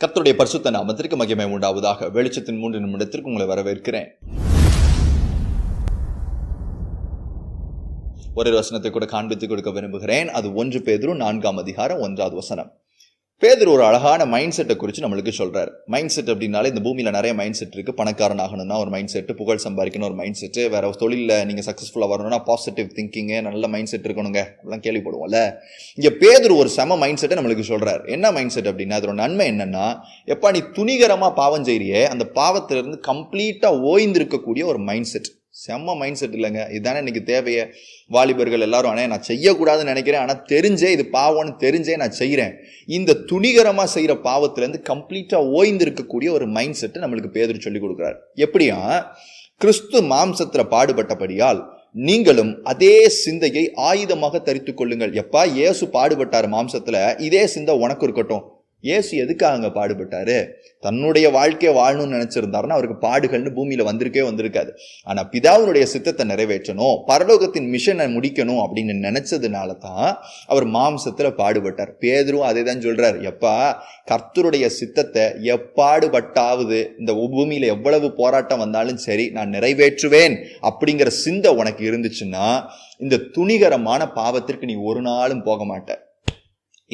கர்த்தருடைய பரிசுத்த நாமத்திற்கு மகிமை உண்டாவதாக. வெளிச்சத்தின் 3 நிமிடத்திற்கு உங்களை வரவேற்கிறேன். ஒரு வசனத்தை கூட காண்பித்துக் கொடுக்க விரும்புகிறேன். அது 1 பேதுரு 4ஆம் அதிகாரம் 1வது வசனம். பேதுரு ஒரு அழகான மைண்ட் செட்டை குறித்து நம்மளுக்கு சொல்றாரு. மைண்ட் செட் அப்படின்னாலே இந்த பூமியில நிறைய மைண்ட் செட் இருக்கு. பணக்காரன் ஆகணும்னா ஒரு மைண்ட் செட், புகழ் சம்பாதிக்கணும் ஒரு மைண்ட் செட், வேற தொழிலில் நீங்க சக்சஸ்ஃபுல்லா வரணும்னா பாசிட்டிவ் திங்கிங், நல்ல மைண்ட் செட் இருக்கணுங்க அப்படிலாம் கேள்விப்படுவோம்ல. இங்க பேதுரு ஒரு செம மைண்ட் செட்டை நம்மளுக்கு சொல்றாரு. என்ன மைண்ட் செட் அப்படின்னா, அதோட நன்மை என்னன்னா, எப்பா நீ துணிகரமா பாவம் செய்றியே, அந்த பாவத்திலிருந்து கம்ப்ளீட்டா ஓய்ந்து இருக்கக்கூடிய ஒரு மைண்ட் செட். செம்ம மைண்ட் செட் இல்லைங்க. இதுதானே இன்னைக்கு தேவையே. வாலிபர்கள் எல்லாரும் ஆனால் நான் செய்யக்கூடாதுன்னு நினைக்கிறேன், ஆனால் தெரிஞ்சே இது பாவம்னு தெரிஞ்சே நான் செய்கிறேன். இந்த துணிகரமாக செய்கிற பாவத்திலேருந்து கம்ப்ளீட்டாக ஓய்ந்து இருக்கக்கூடிய ஒரு மைண்ட் செட்டு நம்மளுக்கு பேதுரு சொல்லி கொடுக்குறாரு. எப்படியா, கிறிஸ்து மாம்சத்தில் பாடுபட்டபடியால் நீங்களும் அதே சிந்தையை ஆயுதமாக தரித்துக் கொள்ளுங்கள். எப்பா இயேசு பாடுபட்டார் மாம்சத்தில், இதே சிந்தை உனக்கு இருக்கட்டும். இயேசு எதுக்காக பாடுபட்டாரு? தன்னுடைய வாழ்க்கையை வாழணும்னு நினைச்சிருந்தாருன்னா அவருக்கு பாடுகள்னு பூமியில வந்திருக்காது. ஆனா பிதாவினுடைய சித்தத்தை நிறைவேற்றணும், பரலோகத்தின் மிஷனை முடிக்கணும் அப்படின்னு நினைச்சதுனால தான் அவர் மாம்சத்துல பாடுபட்டார். பேதுரும் அதே தான் சொல்றாரு. எப்பா கர்த்தருடைய சித்தத்தை எப்பாடுபட்டாவது இந்த பூமியில எவ்வளவு போராட்டம் வந்தாலும் சரி நான் நிறைவேற்றுவேன் அப்படிங்கிற சிந்தை உனக்கு இருந்துச்சுன்னா இந்த துணிகரமான பாவத்திற்கு நீ ஒரு நாளும் போக மாட்ட.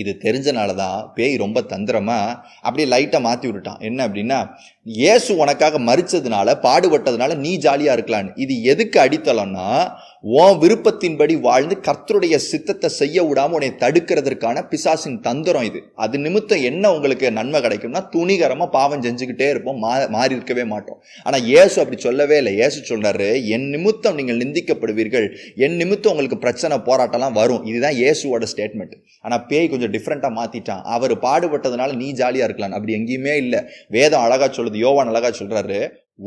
இது தெரிஞ்சனாலதான் பேய் ரொம்ப தந்திரமா அப்படியே லைட்டா மாத்தி விட்டுட்டான். என்ன அப்படின்னா, இயேசு உனக்காக மரிச்சதுனால பாடுபட்டதுனால நீ ஜாலியா இருக்கலான்னு. இது எதுக்கு அடித்தளம்னா, உன் விருப்பத்தின்படி வாழ்ந்து கர்த்தருடைய சித்தத்தை செய்ய விடாம உன்னை தடுக்கிறதுக்கான பிசாசின் தந்திரம் இது. அது நிமித்தம் என்ன உங்களுக்கு நன்மை கிடைக்கும்னா, துணிகரமா பாவம் செஞ்சுக்கிட்டே இருப்போம், மாறி இருக்கவே மாட்டோம். ஆனா இயேசு அப்படி சொல்லவே இல்லை. இயேசு சொல்றாரு, என் நிமித்தம் நீங்கள் நிந்திக்கப்படுவீர்கள், என் நிமித்தம் உங்களுக்கு பிரச்சனை போராட்டம்லாம் வரும். இதுதான் இயேசுவோட ஸ்டேட்மெண்ட். ஆனா பேய் கொஞ்சம் டிஃப்ரெண்டா மாத்திட்டான். அவர் பாடுபட்டதுனால நீ ஜாலியா இருக்கலாம், அப்படி எங்கேயுமே இல்லை. வேதம் அழகா சொல்லுது. யோவான் அழகா சொல்றாரு,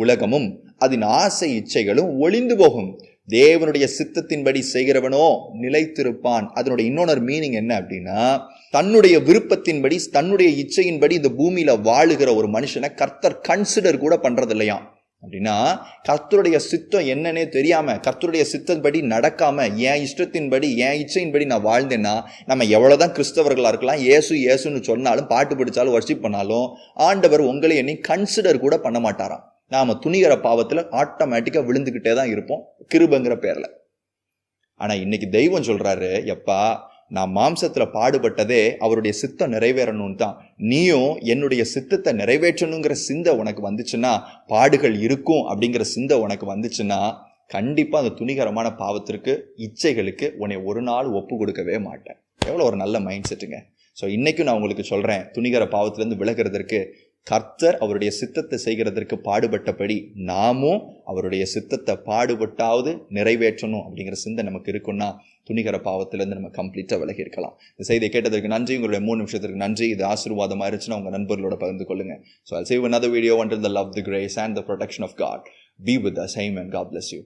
உலகமும் அதன் ஆசை இச்சைகளும் ஒளிந்து போகும், தேவனுடைய சித்தத்தின்படி செய்கிறவனோ நிலைத்திருப்பான். அதனுடைய இன்னொரு மீனிங் என்ன அப்படின்னா, தன்னுடைய விருப்பத்தின்படி தன்னுடைய இச்சையின்படி இந்த பூமியில வாழுகிற ஒரு மனுஷனை கர்த்தர் கன்சிடர் கூட பண்றது இல்லையா. அப்படின்னா கர்த்தருடைய சித்தம் என்னன்னே தெரியாம, கர்த்தருடைய சித்தப்படி நடக்காம, என் இஷ்டத்தின்படி என் இச்சையின்படி நான் வாழ்ந்தேன்னா நம்ம எவ்வளவுதான் கிறிஸ்தவர்களா இருக்கலாம், இயேசுன்னு சொன்னாலும் பாட்டு படிச்சாலும் வர்ஷிப் பண்ணாலும் ஆண்டவர் உங்களை என்னை கன்சிடர் கூட பண்ண மாட்டாராம். நாம துணிகர பாவத்துல ஆட்டோமேட்டிக்கா விழுந்துகிட்டே தான் இருப்போம் கிருபைங்கிற பேர்ல. ஆனா இன்னைக்கு தெய்வம் சொல்றாரு, எப்பா நான் மாம்சத்துல பாடுபட்டதே அவருடைய சித்தம் நிறைவேறணும்னு தான். நீயும் என்னுடைய சித்தத்தை நிறைவேற்றணுங்கிற சிந்தை உனக்கு வந்துச்சுன்னா, பாடுகள் இருக்கும் அப்படிங்கிற சிந்தை உனக்கு வந்துச்சுன்னா, கண்டிப்பா அந்த துணிகரமான பாவத்திற்கு இச்சைகளுக்கு உன்னை ஒரு நாள் ஒப்பு கொடுக்கவே மாட்டேன். எவ்வளவு ஒரு நல்ல மைண்ட் செட்டுங்க. ஸோ இன்னைக்கும் நான் உங்களுக்கு சொல்றேன், துணிகர பாவத்திலிருந்து விலகிறதற்கு கர்த்தர் அவருடைய சித்தத்தை செய்கிறதற்கு பாடுபட்டபடி நாமும் அவருடைய சித்தத்தை பாடுபட்டாவது நிறைவேற்றணும் அப்படிங்கிற சிந்தை நமக்கு இருக்குன்னா துணிகர பாவத்திலிருந்து நம்ம கம்ப்ளீட்டா விலகி இருக்கலாம். இந்த செய்தியை கேட்டதற்கு நன்றி. உங்களுடைய 3 நிமிஷத்திற்கு நன்றி. இது ஆசீர்வாதமா இருந்துச்சுன்னா உங்க நண்பர்களோட பகிர்ந்து கொள்ளுங்க. So I'll see you in another video. Until the love, the grace and the protection of God be with us. Amen. God bless you.